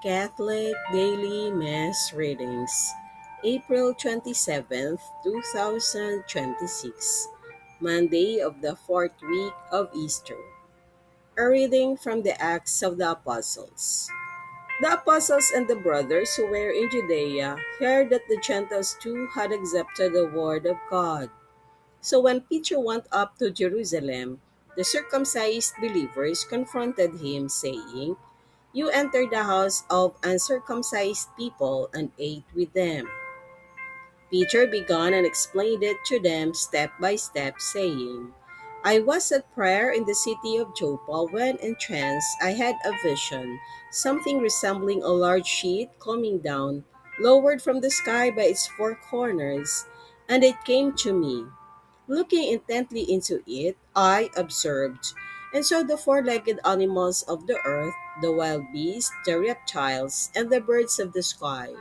Catholic Daily Mass Readings, April 27th, 2026, Monday of the fourth week of Easter. A reading from the Acts of the Apostles. The apostles and the brothers who were in Judea heard that the Gentiles too had accepted the word of God. So when Peter went up to Jerusalem, the circumcised believers confronted him, saying, "You entered the house of uncircumcised people and ate with them." Peter began and explained it to them step by step, saying, "I was at prayer in the city of Joppa when in trance I had a vision, something resembling a large sheet coming down, lowered from the sky by its four corners, and it came to me. Looking intently into it, I observed and saw the four-legged animals of the earth, the wild beasts, the reptiles, and the birds of the sky.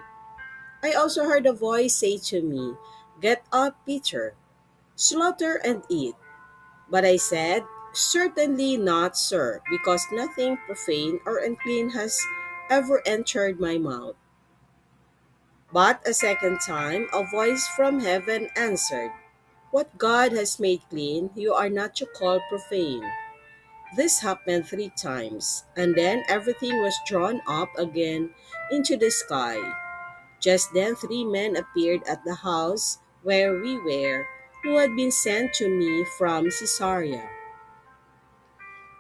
I also heard a voice say to me, 'Get up, Peter, slaughter and eat.' But I said, 'Certainly not, sir, because nothing profane or unclean has ever entered my mouth.' But a second time, a voice from heaven answered, 'What God has made clean, you are not to call profane.' This happened three times, and then everything was drawn up again into the sky. Just then three men appeared at the house where we were, who had been sent to me from Caesarea.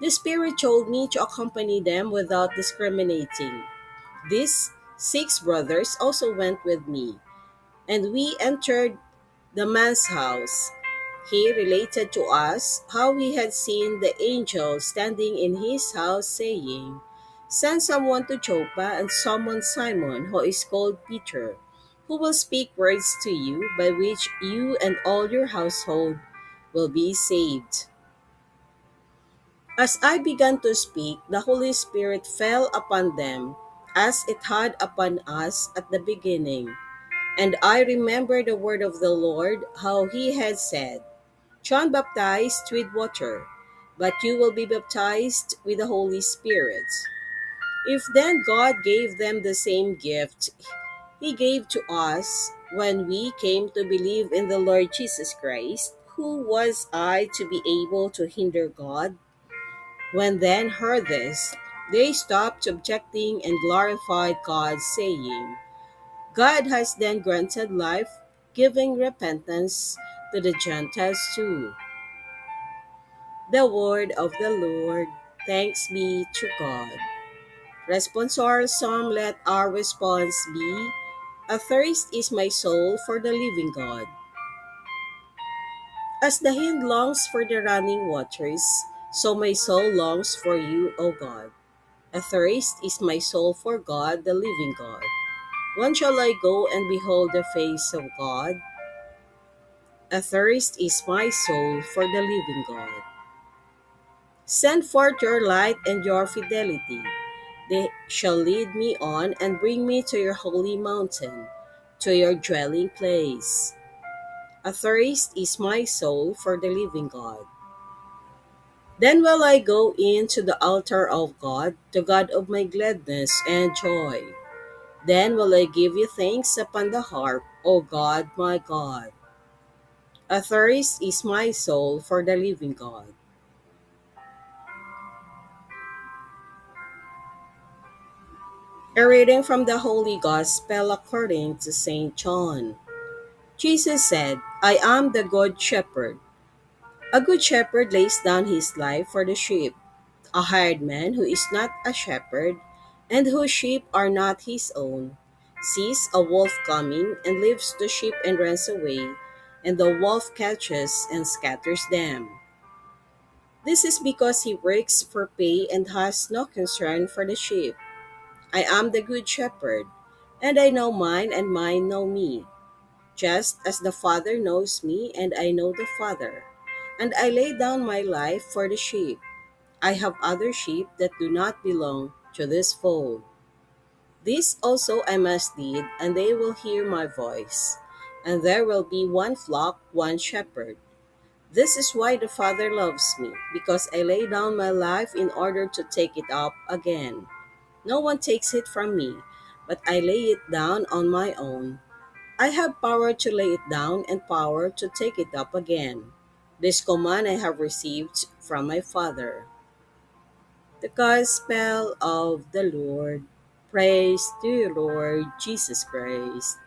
The Spirit told me to accompany them without discriminating. These six brothers also went with me, and we entered the man's house. He related to us how he had seen the angel standing in his house, saying, 'Send someone to Joppa and summon Simon, who is called Peter, who will speak words to you by which you and all your household will be saved.' As I began to speak, the Holy Spirit fell upon them, as it had upon us at the beginning. And I remember the word of the Lord, how he had said, 'John baptized with water, but you will be baptized with the Holy Spirit.' If then God gave them the same gift he gave to us when we came to believe in the Lord Jesus Christ, who was I to be able to hinder God?" When then heard this, they stopped objecting and glorified God, saying, "God has then granted life, giving repentance to the Gentiles too." The word of the Lord. Thanks be to God. Responsorial Psalm. Let our response be, "Athirst is my soul for the living God." As the hind longs for the running waters, so my soul longs for you, O God. Athirst is my soul for God, the living God. When shall I go and behold the face of God? Athirst is my soul for the living God. Send forth your light and your fidelity. They shall lead me on and bring me to your holy mountain, to your dwelling place. Athirst is my soul for the living God. Then will I go in to the altar of God, the God of my gladness and joy. Then will I give you thanks upon the harp, O God, my God. Athirst is my soul for the living God. A reading from the Holy Gospel according to St. John. Jesus said, "I am the good shepherd. A good shepherd lays down his life for the sheep. A hired man who is not a shepherd, and whose sheep are not his own, sees a wolf coming and leaves the sheep and runs away, and the wolf catches and scatters them. This is because he works for pay and has no concern for the sheep. I am the good shepherd, and I know mine, and mine know me, just as the Father knows me, and I know the Father. And I lay down my life for the sheep. I have other sheep that do not belong to this fold. These also I must lead, and they will hear my voice. And there will be one flock, one shepherd. This is why the Father loves me, because I lay down my life in order to take it up again. No one takes it from me, but I lay it down on my own. I have power to lay it down and power to take it up again. This command I have received from my Father. The Gospel of the Lord. Praise to you, Lord Jesus Christ.